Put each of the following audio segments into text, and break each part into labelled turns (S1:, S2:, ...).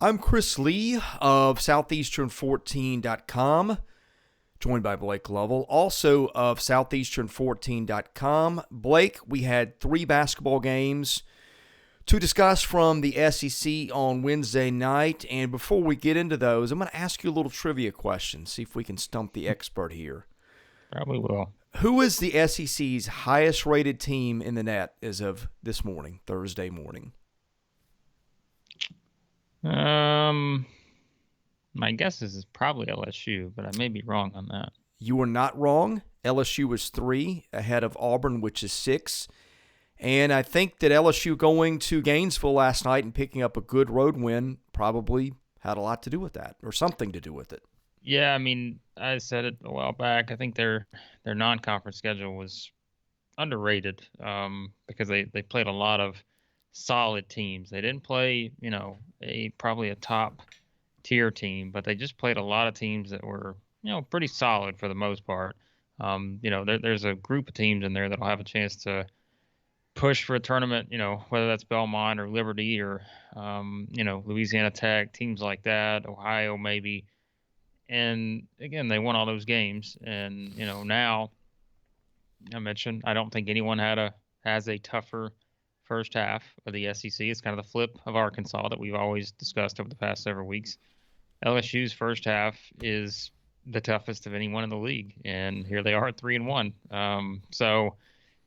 S1: I'm Chris Lee of Southeastern14.com, joined by Blake Lovell, also of Southeastern14.com. Blake, we had 3 basketball games to discuss from the SEC on Wednesday night, and before we get into those, I'm going to ask you a little trivia question, see if we can stump the expert here.
S2: Probably will.
S1: Who is the SEC's highest-rated team in the net as of this morning, Thursday morning?
S2: My guess is probably LSU, but I may be wrong on that.
S1: You are not wrong. LSU is 3, ahead of Auburn, which is 6. And I think that LSU going to Gainesville last night and picking up a good road win probably had a lot to do with that, or something to do with it.
S2: Yeah, I mean, I said it a while back. I think their non-conference schedule was underrated because they played a lot of solid teams. They didn't play, probably a top tier team, but they just played a lot of teams that were, pretty solid for the most part. There's a group of teams in there that'll have a chance to push for a tournament, whether that's Belmont or Liberty or, Louisiana Tech, teams like that, Ohio maybe. And again, they won all those games. And, now I mentioned, I don't think anyone has a tougher first half of the SEC. It's kind of the flip of Arkansas that we've always discussed over the past several weeks. LSU's first half is the toughest of anyone in the league, and here they are at 3-1. So,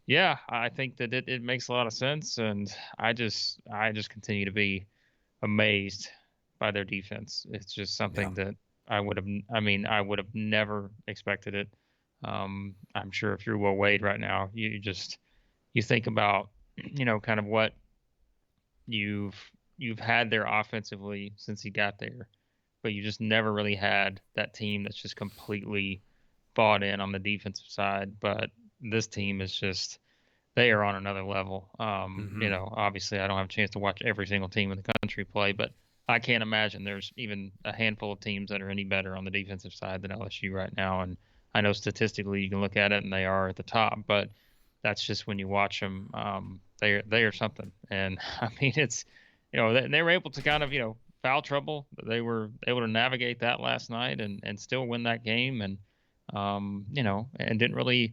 S2: yeah, I think that it makes a lot of sense, and I just continue to be amazed by their defense. It's just something that I would have never expected it. I'm sure if you're Will Wade right now, you think about kind of what you've had there offensively since he got there, but you just never really had that team that's just completely bought in on the defensive side. But this team is just, they are on another level. Obviously I don't have a chance to watch every single team in the country play, but I can't imagine there's even a handful of teams that are any better on the defensive side than LSU right now. And I know statistically you can look at it and they are at the top, but that's just when you watch them. They are something. And I mean, it's, they were able to kind of, foul trouble. They were able to navigate that last night and still win that game. And, and didn't really,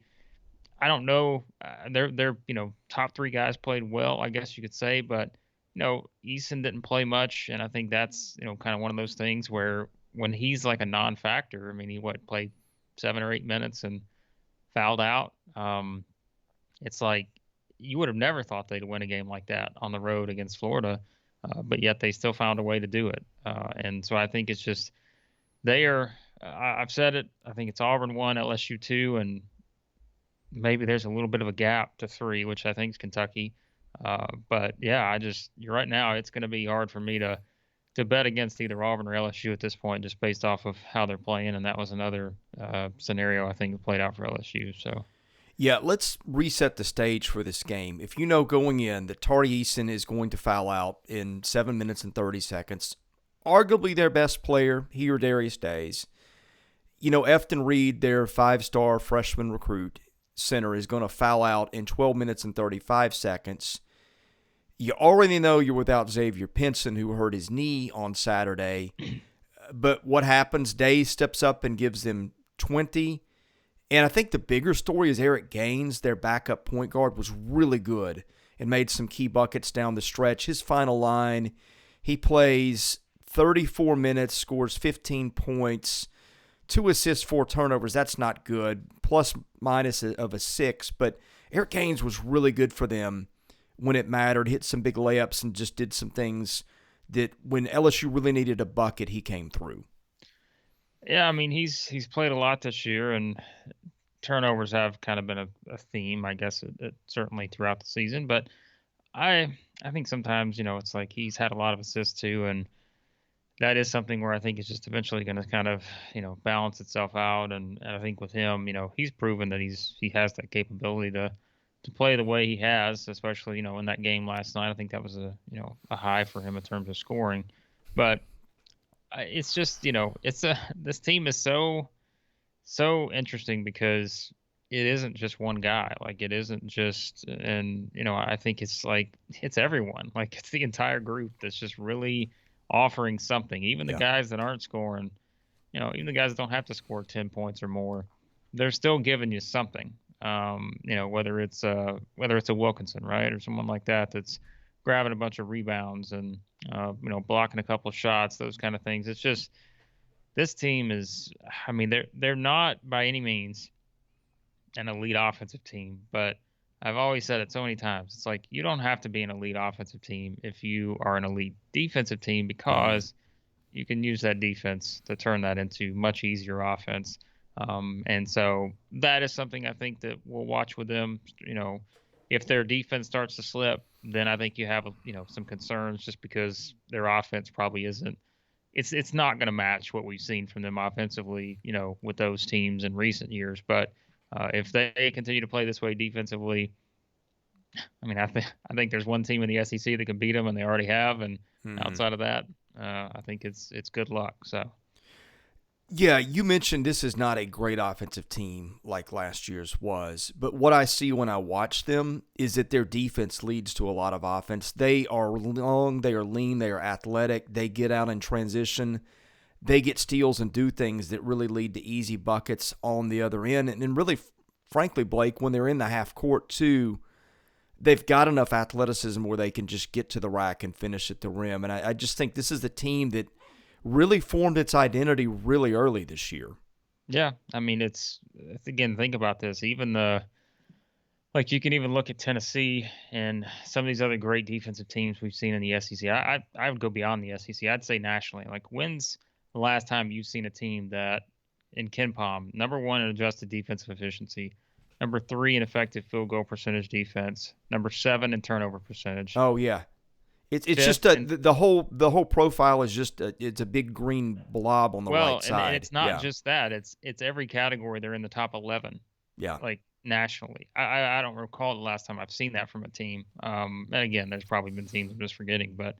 S2: I don't know, their top 3 guys played well, I guess you could say, but, Eason didn't play much. And I think that's, kind of one of those things where when he's like a non-factor, I mean, he played 7 or 8 minutes and fouled out. It's like you would have never thought they'd win a game like that on the road against Florida, but yet they still found a way to do it. And so I think it's just I've said it, I think it's Auburn 1, LSU 2, and maybe there's a little bit of a gap to 3, which I think is Kentucky. But, yeah, you're right now, it's going to be hard for me to bet against either Auburn or LSU at this point just based off of how they're playing, and that was another scenario I think that played out for LSU. So.
S1: Yeah, let's reset the stage for this game. If you know going in that Tari Eason is going to foul out in 7 minutes and 30 seconds, arguably their best player, he or Darius Days, Efton Reed, their 5-star freshman recruit center, is going to foul out in 12 minutes and 35 seconds. You already know you're without Xavier Pinson, who hurt his knee on Saturday. But what happens? Days steps up and gives them 20. And I think the bigger story is Eric Gaines, their backup point guard, was really good and made some key buckets down the stretch. His final line, he plays 34 minutes, scores 15 points, 2 assists, 4 turnovers. That's not good. Plus minus of a 6. But Eric Gaines was really good for them when it mattered, hit some big layups and just did some things that when LSU really needed a bucket, he came through.
S2: Yeah, I mean, he's played a lot this year, and turnovers have kind of been a theme, I guess, certainly throughout the season. But I think sometimes, it's like he's had a lot of assists too, and that is something where I think it's just eventually going to kind of, balance itself out. And I think with him, he's proven that he has that capability to play the way he has, especially, in that game last night. I think that was a high for him in terms of scoring. But it's just, this team is so interesting because it isn't just one guy. Like, it isn't just, and, I think it's like, it's everyone. Like, it's the entire group that's just really offering something. Even the
S1: Yeah.
S2: guys that aren't scoring, even the guys that don't have to score 10 points or more, they're still giving you something. Whether it's a Wilkinson, right, or someone like that that's grabbing a bunch of rebounds and blocking a couple of shots, those kind of things. It's just this team is, I mean, they're not by any means an elite offensive team, but I've always said it so many times. It's like you don't have to be an elite offensive team if you are an elite defensive team, because you can use that defense to turn that into much easier offense. And so that is something I think that we'll watch with them. If their defense starts to slip, then I think you have some concerns, just because their offense probably isn't. It's not going to match what we've seen from them offensively, with those teams in recent years. But if they continue to play this way defensively, I mean, I think there's one team in the SEC that can beat them, and they already have. And outside of that, I think it's good luck. So.
S1: Yeah, you mentioned this is not a great offensive team like last year's was, but what I see when I watch them is that their defense leads to a lot of offense. They are long, they are lean, they are athletic, they get out in transition, they get steals and do things that really lead to easy buckets on the other end. And then really, frankly, Blake, when they're in the half court too, they've got enough athleticism where they can just get to the rack and finish at the rim. And I just think this is the team that really formed its identity really early this year.
S2: Yeah, I mean, again, think about this. Even you can even look at Tennessee and some of these other great defensive teams we've seen in the SEC. I would go beyond the SEC. I'd say nationally. Like, when's the last time you've seen a team that in KenPom, number one in adjusted defensive efficiency, number 3 in effective field goal percentage defense, number 7 in turnover percentage?
S1: Oh yeah, it's just
S2: Fifth in
S1: the whole profile is just it's a big green blob on the right
S2: and
S1: side.
S2: it's not
S1: Yeah,
S2: just that. It's every category they're in the top 11,
S1: yeah,
S2: like nationally. I don't recall the last time I've seen that from a team. And again, there's probably been teams I'm just forgetting, but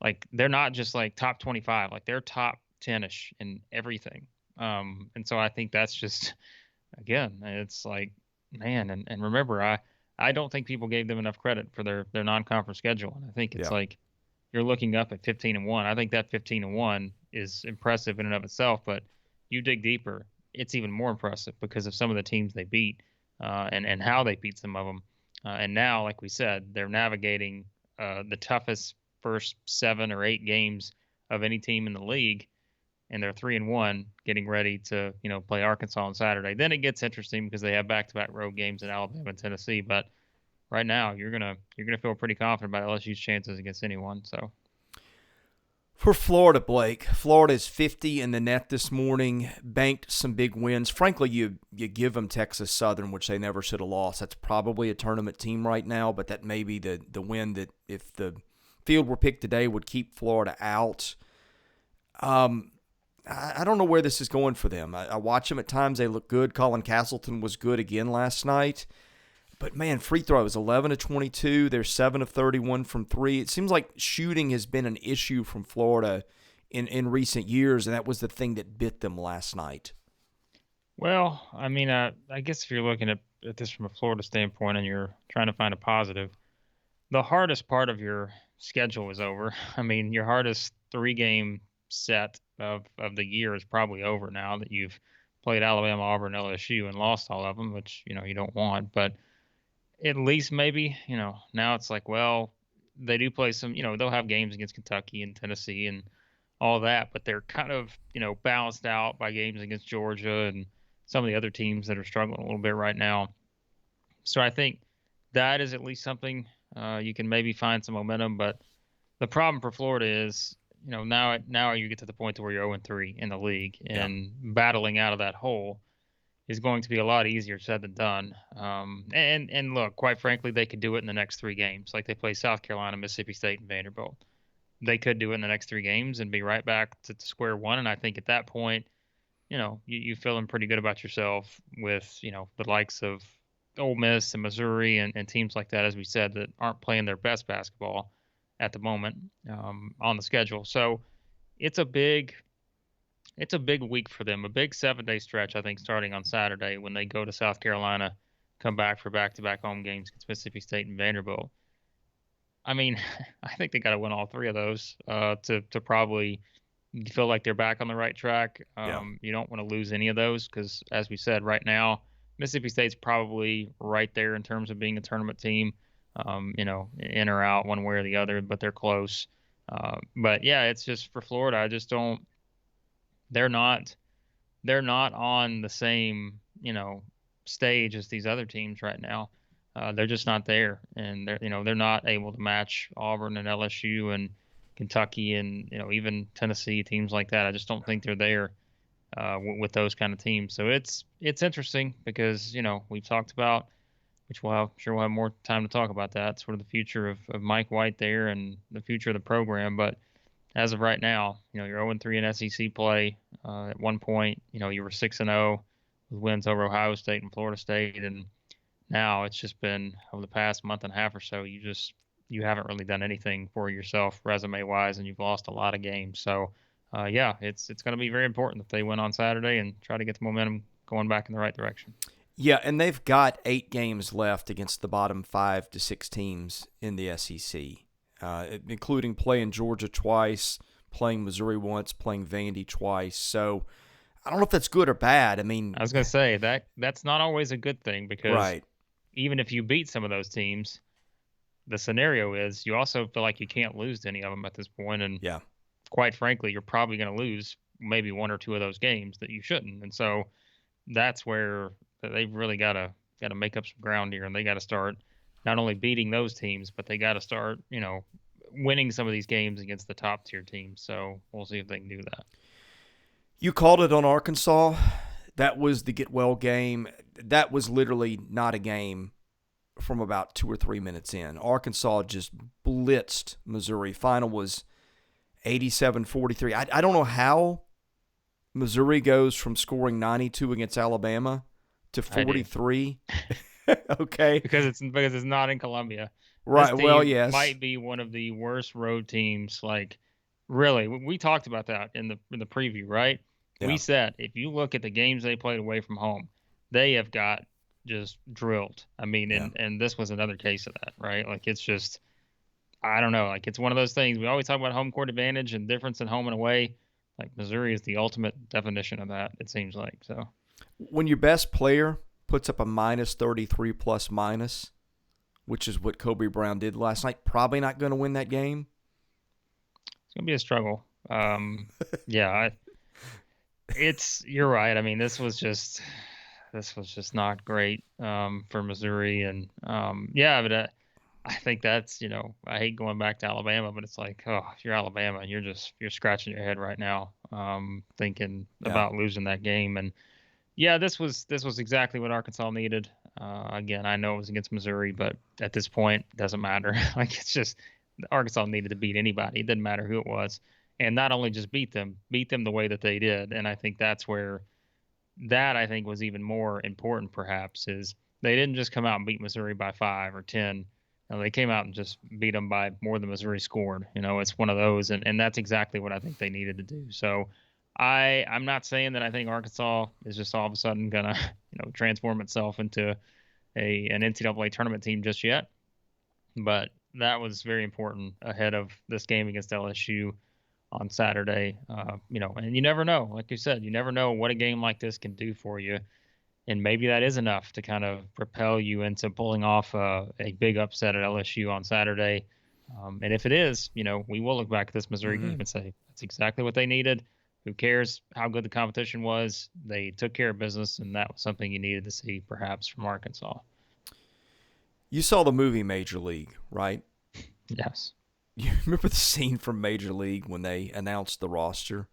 S2: like they're not just like top 25, like they're top 10ish in everything. And so I think that's just, again, it's like, man, and remember, I don't think people gave them enough credit for their non-conference schedule, and I think it's
S1: yeah.
S2: like you're looking up at 15-1. I think that 15-1 is impressive in and of itself, but you dig deeper, it's even more impressive because of some of the teams they beat, and how they beat some of them. And now, like we said, they're navigating the toughest first 7 or 8 games of any team in the league, and they're 3-1, getting ready to play Arkansas on Saturday. Then it gets interesting because they have back-to-back road games in Alabama and Tennessee. But right now, you're gonna feel pretty confident about LSU's chances against anyone. So.
S1: For Florida, Blake, Florida's 50 in the net this morning, banked some big wins. Frankly, you give them Texas Southern, which they never should have lost. That's probably a tournament team right now, but that may be the win that, if the field were picked today, would keep Florida out. I don't know where this is going for them. I watch them at times. They look good. Colin Castleton was good again last night. But, man, free throws, 11 of 22. They're 7 of 31 from 3. It seems like shooting has been an issue from Florida in recent years, and that was the thing that bit them last night.
S2: Well, I mean, I guess if you're looking at this from a Florida standpoint and you're trying to find a positive, the hardest part of your schedule is over. I mean, your hardest 3-game set of the year is probably over now that you've played Alabama, Auburn, LSU, and lost all of them, which, you don't want. But at least maybe, now it's like, well, they do play some, they'll have games against Kentucky and Tennessee and all that, but they're kind of, balanced out by games against Georgia and some of the other teams that are struggling a little bit right now. So I think that is at least something you can maybe find some momentum. But the problem for Florida is, now you get to the point to where you're 0-3 in the league, and battling out of that hole is going to be a lot easier said than done. And look, quite frankly, they could do it in the next 3 games. Like, they play South Carolina, Mississippi State, and Vanderbilt. They could do it in the next 3 games and be right back to square one. And I think at that point, you feeling pretty good about yourself with, the likes of Ole Miss and Missouri and teams like that, as we said, that aren't playing their best basketball at the moment on the schedule. So it's a big week for them, a big 7-day stretch, I think, starting on Saturday when they go to South Carolina, come back for back-to-back home games against Mississippi State and Vanderbilt. I mean, I think they got to win all three of those to probably feel like they're back on the right track.
S1: Yeah.
S2: You don't want to lose any of those because, as we said, right now Mississippi State's probably right there in terms of being a tournament team. In or out one way or the other, but they're close. But yeah, it's just for Florida. I just don't. They're not. They're not on the same stage as these other teams right now. They're just not there, and they're not able to match Auburn and LSU and Kentucky and even Tennessee, teams like that. I just don't think they're there with those kind of teams. So it's interesting because we've talked about, which sure we'll have more time to talk about that, sort of the future of Mike White there and the future of the program. But as of right now, you're 0-3 in SEC play. At one point, you were 6-0 with wins over Ohio State and Florida State, and now it's just been over the past month and a half or so, you haven't really done anything for yourself resume wise, and you've lost a lot of games. So yeah, it's going to be very important that they win on Saturday and try to get the momentum going back in the right direction.
S1: Yeah, and they've got 8 games left against the bottom 5 to 6 teams in the SEC, including playing Georgia twice, playing Missouri once, playing Vandy twice. So I don't know if that's good or bad. I mean,
S2: I was going to say that's not always a good thing because
S1: right.
S2: Even if you beat some of those teams, the scenario is you also feel like you can't lose to any of them at this point. And
S1: yeah,
S2: quite frankly, you're probably going to lose maybe one or two of those games that you shouldn't. And so that's where they've really got to make up some ground here, and they got to start not only beating those teams, but they got to start, winning some of these games against the top tier teams. So we'll see if they can do that.
S1: You called it on Arkansas. That was the get well game. That was literally not a game from about 2 or 3 minutes in. Arkansas just blitzed Missouri. Final was 87-43. I don't know how Missouri goes from scoring 92 against Alabama to 43. Okay.
S2: Because it's not in Columbia.
S1: Right. Well, yes.
S2: Might be one of the worst road teams. Like, really, we talked about that in the preview, right? Yeah. We said if you look at the games they played away from home, they have got just drilled. I mean, and this was another case of that, right? Like, it's just, I don't know. Like, it's one of those things. We always talk about home court advantage and difference in home and away. Like, Missouri is the ultimate definition of that, it seems like. So,
S1: when your best player puts up a minus 33 plus minus, which is what Kobe Brown did last night, probably not going to win that game.
S2: It's going to be a struggle. Yeah, you're right. I mean, this was just not great for Missouri, and but I think that's I hate going back to Alabama, but it's like, oh, if you're Alabama, you're scratching your head right now, thinking about losing that game. And yeah, this was exactly what Arkansas needed. Again, I know it was against Missouri, but at this point, it doesn't matter. Like, it's just Arkansas needed to beat anybody. It didn't matter who it was. And not only just beat them the way that they did. And I think that's where that I think was even more important, perhaps, is they didn't just come out and beat Missouri by 5 or 10. They came out and just beat them by more than Missouri scored. It's one of those, and that's exactly what I think they needed to do. So I'm not saying that I think Arkansas is just all of a sudden gonna transform itself into an NCAA tournament team just yet, but that was very important ahead of this game against LSU on Saturday. And you never know, like you said, you never know what a game like this can do for you. And maybe that is enough to kind of propel you into pulling off a big upset at LSU on Saturday. And if it is, we will look back at this Missouri game and say, that's exactly what they needed. Who cares how good the competition was? They took care of business, and that was something you needed to see perhaps from Arkansas.
S1: You saw the movie Major League, right?
S2: Yes.
S1: You remember the scene from Major League when they announced the roster?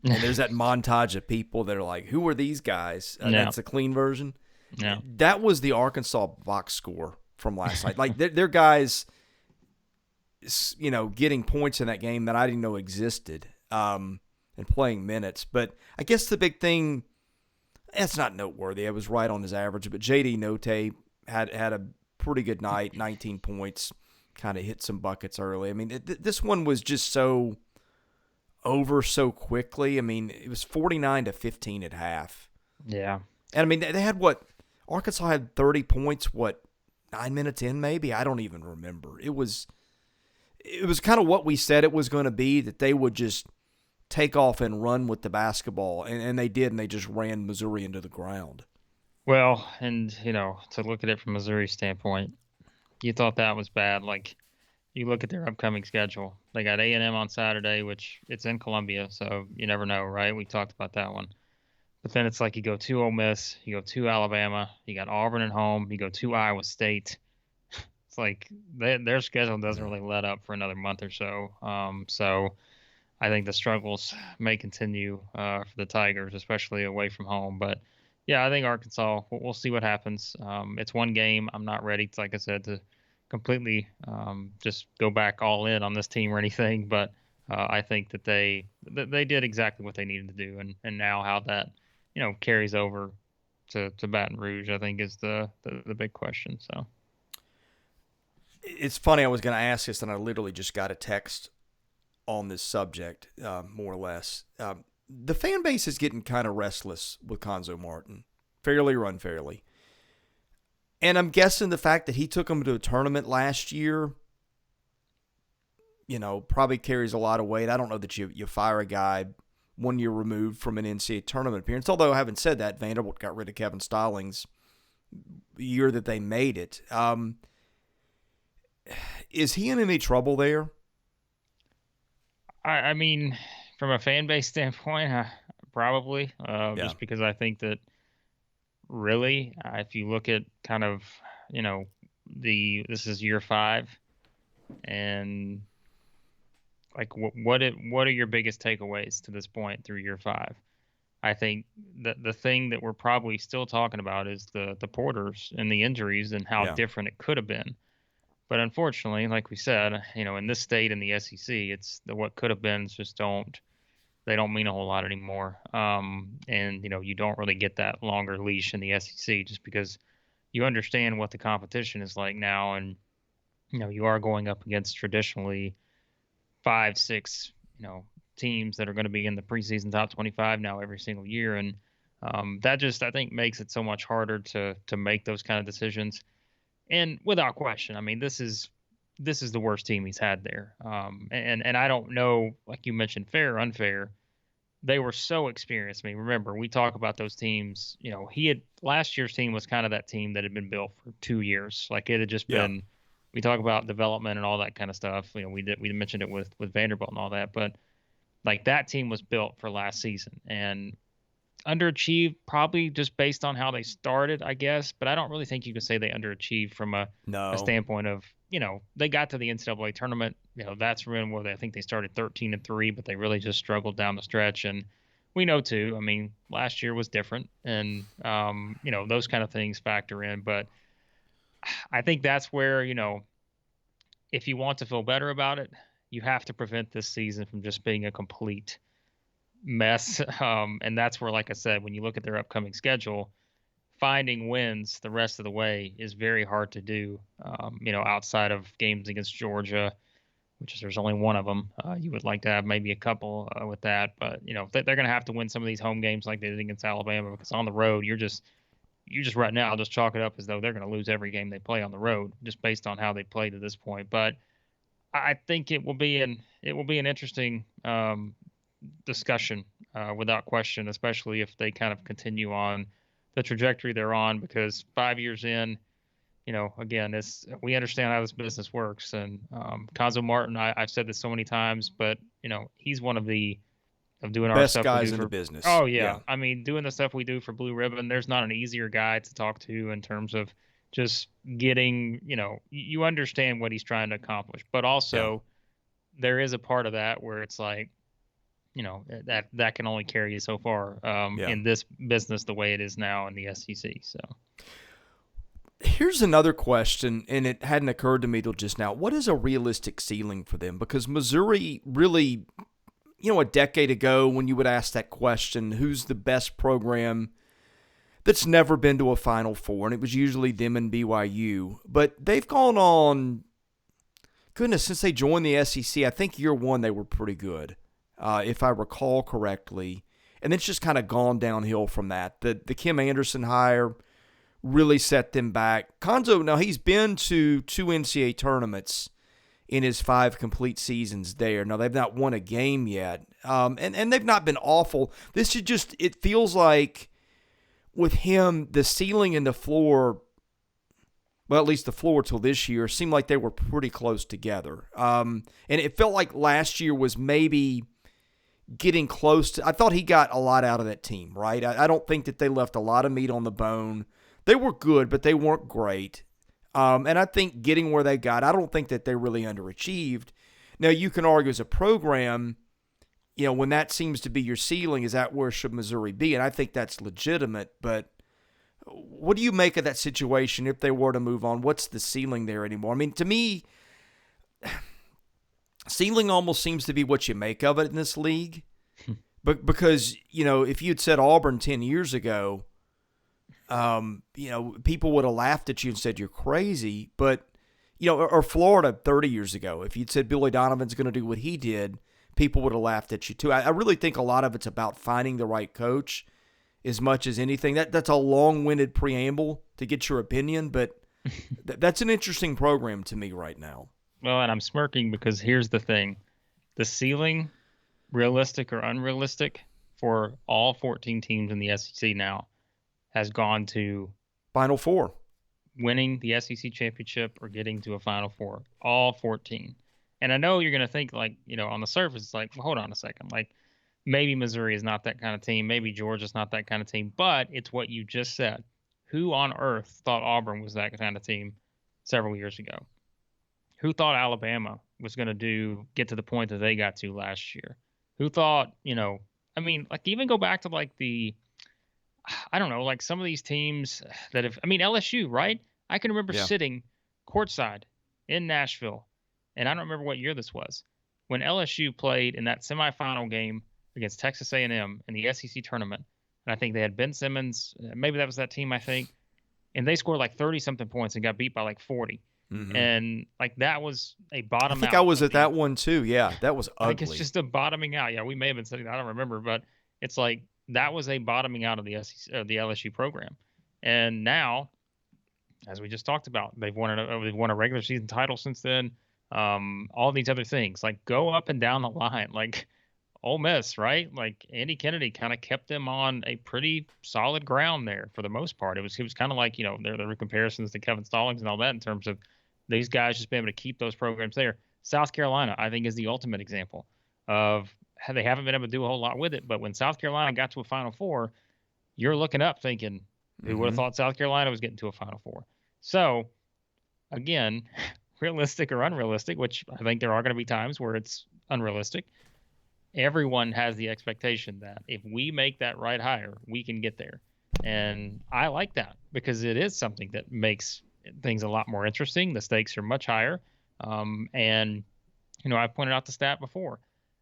S1: And there's that montage of people that are like, who are these guys? That's a clean version.
S2: Yeah.
S1: That was the Arkansas box score from last night. Like, they're guys, getting points in that game that I didn't know existed and playing minutes. But I guess the big thing, it's not noteworthy. It was right on his average. But J.D. Notae had a pretty good night, 19 points, kind of hit some buckets early. I mean, this one was just so over so quickly. I mean, it was 49-15 at half.
S2: Yeah.
S1: And I mean, they had Arkansas had 30 points, 9 minutes in maybe? I don't even remember. It was it was kind of what we said it was going to be, that they would just take off and run with the basketball, and they did, and they just ran Missouri into the ground.
S2: Well, and to look at it from Missouri's standpoint, you thought that was bad. Like, you look at their upcoming schedule. They got A&M on Saturday, which it's in Columbia, so you never know, right? We talked about that one. But then it's like you go to Ole Miss, you go to Alabama, you got Auburn at home, you go to Iowa State. It's like their schedule doesn't really let up for another month or so. So I think the struggles may continue for the Tigers, especially away from home. But yeah, I think Arkansas, we'll see what happens. It's one game. I'm not ready, like I said, to completely just go back all in on this team or anything. But I think that they did exactly what they needed to do. And now how that, carries over to Baton Rouge, I think is the big question. So.
S1: It's funny, I was going to ask this, and I literally just got a text on this subject, more or less. The fan base is getting kind of restless with Cuonzo Martin, fairly or unfairly. And I'm guessing the fact that he took them to a tournament last year, probably carries a lot of weight. I don't know that you fire a guy 1 year removed from an NCAA tournament appearance. Although, having said that, Vanderbilt got rid of Kevin Stallings the year that they made it. Is he in any trouble there?
S2: I mean, from a fan base standpoint, probably. Just because I think that really, if you look at kind of, this is year 5, and like what are your biggest takeaways to this point through year 5? I think that the thing that we're probably still talking about is the porters and the injuries and how different it could have been. But unfortunately, like we said, in this state in the SEC, it's what could have been just don't mean a whole lot anymore. And you don't really get that longer leash in the SEC just because you understand what the competition is like now, and you are going up against traditionally 5, 6, teams that are going to be in the preseason top 25 now every single year, and that just I think makes it so much harder to make those kind of decisions. And without question, I mean, this is the worst team he's had there. And I don't know, like you mentioned, fair or unfair, they were so experienced. I mean, remember, we talk about those teams, last year's team was kind of that team that had been built for 2 years. Like it had just been, we talk about development and all that kind of stuff. We mentioned it with Vanderbilt and all that, but like that team was built for last season and underachieved probably just based on how they started, I guess. But I don't really think you can say they underachieved from a standpoint of, they got to the NCAA tournament. That's when where I think they started 13-3, but they really just struggled down the stretch. And we know too, I mean, last year was different, and those kind of things factor in. But I think that's where, if you want to feel better about it, you have to prevent this season from just being a complete mess. And that's where, like I said, when you look at their upcoming schedule, finding wins the rest of the way is very hard to do, outside of games against Georgia, which is there's only one of them. You would like to have maybe a couple with that, but they're going to have to win some of these home games like they did against Alabama, because on the road you just right now just chalk it up as though they're going to lose every game they play on the road just based on how they played to this point. But I think it will be an interesting discussion without question, especially if they kind of continue on the trajectory they're on, because 5 years in, again, we understand how this business works. And Cuonzo Martin, I've said this so many times, but he's one of doing our
S1: best
S2: stuff
S1: guys in the business.
S2: Oh yeah. I mean, doing the stuff we do for Blue Ribbon, there's not an easier guy to talk to in terms of just getting, you understand what he's trying to accomplish, but also there is a part of that where it's like, that can only carry you so far in this business the way it is now in the SEC. So
S1: here's another question, and it hadn't occurred to me till just now. What is a realistic ceiling for them? Because Missouri really, a decade ago when you would ask that question, who's the best program that's never been to a Final Four, and it was usually them and BYU. But they've gone on, goodness, since they joined the SEC, I think year 1 they were pretty good, if I recall correctly. And it's just kind of gone downhill from that. The Kim Anderson hire really set them back. Cuonzo, now he's been to 2 NCAA tournaments in his 5 complete seasons there. Now, they've not won a game yet, and they've not been awful. This is just, it feels like with him, the ceiling and the floor, well, at least the floor till this year, seemed like they were pretty close together. And it felt like last year was maybe getting close to, I thought he got a lot out of that team, right? I don't think that they left a lot of meat on the bone. They were good, but they weren't great. And I think getting where they got, I don't think that they really underachieved. Now, you can argue as a program, when that seems to be your ceiling, is that where should Missouri be? And I think that's legitimate, but what do you make of that situation if they were to move on? What's the ceiling there anymore? I mean, to me, ceiling almost seems to be what you make of it in this league. But because, if you'd said Auburn 10 years ago, people would have laughed at you and said you're crazy. But, or Florida 30 years ago, if you'd said Billy Donovan's going to do what he did, people would have laughed at you too. I really think a lot of it's about finding the right coach as much as anything. That's a long-winded preamble to get your opinion, but that's an interesting program to me right now.
S2: Well, and I'm smirking because here's the thing. The ceiling, realistic or unrealistic, for all 14 teams in the SEC now has gone to
S1: Final Four.
S2: Winning the SEC championship or getting to a Final Four. All 14. And I know you're going to think, like, on the surface, it's like, well, hold on a second. Like, maybe Missouri is not that kind of team. Maybe Georgia's not that kind of team. But it's what you just said. Who on earth thought Auburn was that kind of team several years ago? Who thought Alabama was going to get to the point that they got to last year? Who thought, even go back to like some of these teams that have, LSU, right? I can remember sitting courtside in Nashville, and I don't remember what year this was, when LSU played in that semifinal game against Texas A&M in the SEC tournament. And I think they had Ben Simmons, maybe that was that team, I think, and they scored like 30-something points and got beat by like 40. Mm-hmm. And that was a bottom out.
S1: I think I was at that one too. Yeah, that was ugly.
S2: I think it's just a bottoming out. Yeah, we may have been saying that. I don't remember, but it's like that was a bottoming out of the LSU program. And now, as we just talked about, they've won a regular season title since then. All these other things, like go up and down the line, like Ole Miss, right? Like Andy Kennedy kind of kept them on a pretty solid ground there for the most part. It was kind of like, there were comparisons to Kevin Stallings and all that in terms of these guys just being able to keep those programs there. South Carolina, I think, is the ultimate example of how they haven't been able to do a whole lot with it. But when South Carolina got to a Final Four, you're looking up thinking, who would have thought South Carolina was getting to a Final Four? So, again, realistic or unrealistic, which I think there are going to be times where it's unrealistic, everyone has the expectation that if we make that right hire, we can get there. And I like that because it is something that makes things a lot more interesting. The stakes are much higher. And, I've pointed out the stat before.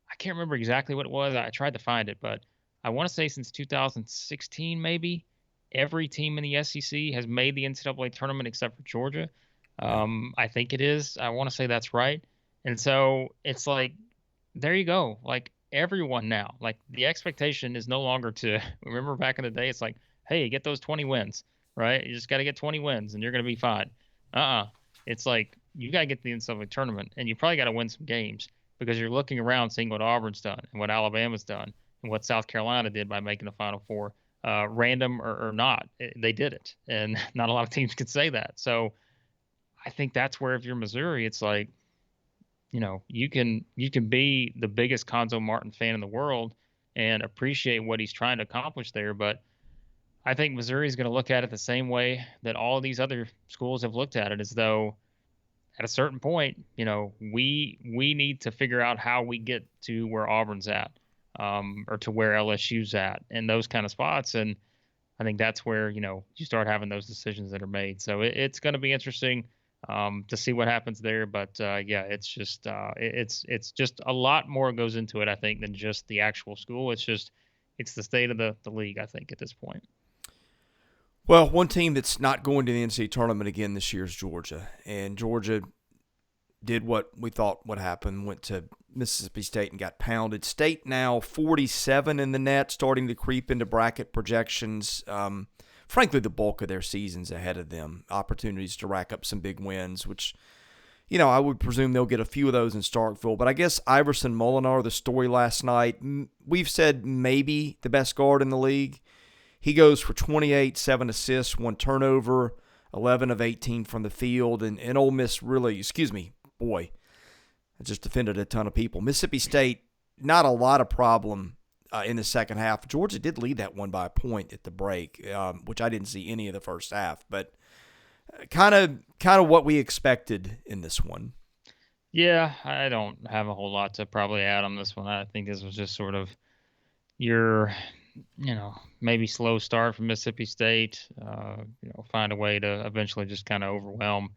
S2: I can't remember exactly what it was. I tried to find it, but I want to say since 2016, maybe, every team in the SEC has made the NCAA tournament except for Georgia. I think it is. I want to say that's right. And so it's like, there you go. Like everyone now, like the expectation is no longer to remember back in the day. It's like, hey, get those 20 wins, right? You just got to get 20 wins and you're going to be fine. It's like, you got to get to the NCAA tournament and you probably got to win some games because you're looking around seeing what Auburn's done and what Alabama's done and what South Carolina did by making the Final Four. Random or not, they did it. And not a lot of teams could say that. So I think that's where if you're Missouri, it's like, you can be the biggest Cuonzo Martin fan in the world and appreciate what he's trying to accomplish there. But I think Missouri is going to look at it the same way that all of these other schools have looked at it, as though at a certain point, we need to figure out how we get to where Auburn's at, or to where LSU's at and those kind of spots. And I think that's where, you start having those decisions that are made. So it's going to be interesting to see what happens there. But it's just it's just a lot more goes into it, I think, than just the actual school. It's the state of the league, I think, at this point.
S1: Well, one team that's not going to the NCAA tournament again this year is Georgia. And Georgia did what we thought would happen, went to Mississippi State and got pounded. State now 47 in the net, starting to creep into bracket projections. Frankly, the bulk of their season's ahead of them. Opportunities to rack up some big wins, which, I would presume they'll get a few of those in Starkville. But I guess Iverson Molinar, the story last night, we've said maybe the best guard in the league. He goes for 28, 7 assists, 1 turnover, 11 of 18 from the field. And Ole Miss really, I just offended a ton of people. Mississippi State, not a lot of problem in the second half. Georgia did lead that one by a point at the break, which I didn't see any of the first half. But kind of what we expected in this one.
S2: Yeah, I don't have a whole lot to probably add on this one. I think this was just sort of your, maybe slow start from Mississippi State. Find a way to eventually just kind of overwhelm,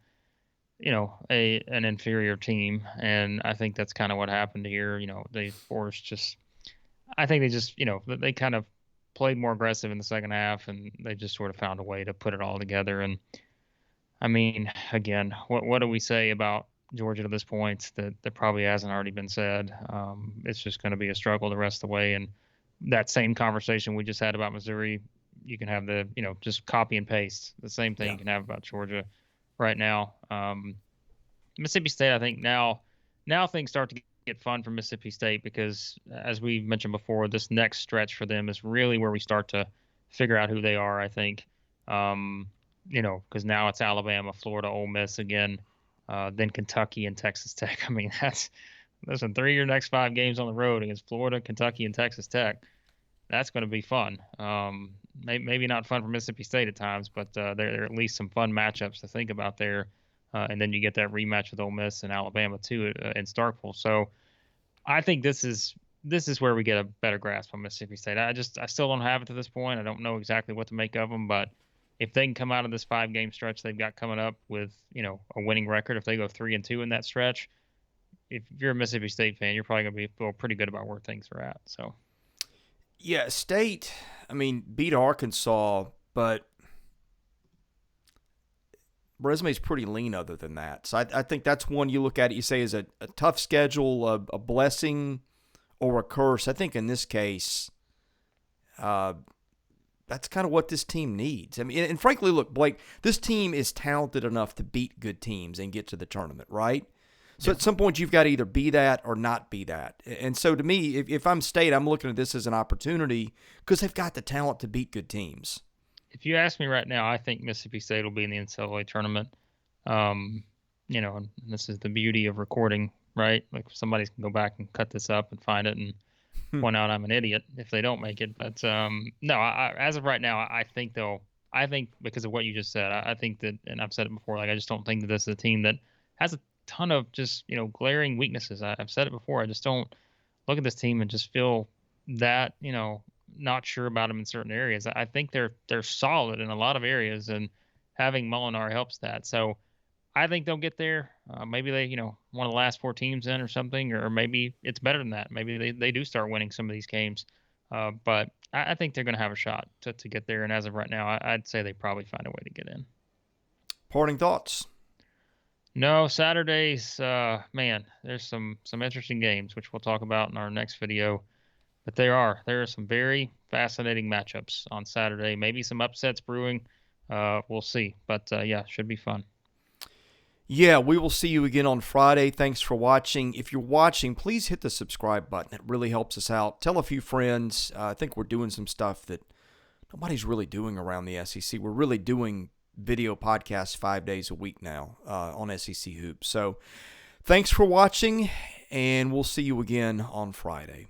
S2: an inferior team, and I think that's kind of what happened here. They they kind of played more aggressive in the second half, and they just sort of found a way to put it all together. And I mean, again, what do we say about Georgia to this point that probably hasn't already been said? It's just going to be a struggle the rest of the way. And that same conversation we just had about Missouri, you can have just copy and paste. The same thing you can have about Georgia right now. Mississippi State, I think now things start to get fun for Mississippi State because, as we mentioned before, this next stretch for them is really where we start to figure out who they are, I think. Because now it's Alabama, Florida, Ole Miss again, then Kentucky and Texas Tech. I mean, that's 3 your next 5 games on the road against Florida, Kentucky, and Texas Tech. That's going to be fun. Maybe not fun for Mississippi State at times, but there are at least some fun matchups to think about there. And then you get that rematch with Ole Miss and Alabama too in Starkville. So I think this is where we get a better grasp on Mississippi State. I still don't have it to this point. I don't know exactly what to make of them, but if they can come out of this 5-game stretch they've got coming up with, a winning record, if they go 3-2 in that stretch, if you're a Mississippi State fan, you're probably going to feel pretty good about where things are at. So,
S1: yeah, State, beat Arkansas, but resume's pretty lean other than that. So I think that's one you look at it, you say is a tough schedule, a blessing or a curse. I think in this case, that's kind of what this team needs. And frankly, look, Blake, this team is talented enough to beat good teams and get to the tournament, right? So at some point, you've got to either be that or not be that. And so to me, if I'm State, I'm looking at this as an opportunity because they've got the talent to beat good teams.
S2: If you ask me right now, I think Mississippi State will be in the NCAA tournament. And this is the beauty of recording, right? Like somebody can go back and cut this up and find it and point out I'm an idiot if they don't make it. But no, as of right now, I think because of what you just said, I think that, and I've said it before, like I just don't think that this is a team that has a ton of just glaring weaknesses. I've said it before. I just don't look at this team and just feel that not sure about them in certain areas. I think they're solid in a lot of areas, and having Molinar helps that. So I think they'll get there. Maybe they, one of the last 4 teams in or something, or maybe it's better than that. Maybe they do start winning some of these games. But I think they're going to have a shot to get there. And as of right now, I'd say they probably find a way to get in. Parting
S1: thoughts?
S2: No, Saturdays, man, there's some interesting games, which we'll talk about in our next video. But there are some very fascinating matchups on Saturday. Maybe some upsets brewing. We'll see. But, should be fun.
S1: Yeah, we will see you again on Friday. Thanks for watching. If you're watching, please hit the subscribe button. It really helps us out. Tell a few friends. I think we're doing some stuff that nobody's really doing around the SEC. We're really doing video podcasts 5 days a week now on SEC Hoops. So thanks for watching, and we'll see you again on Friday.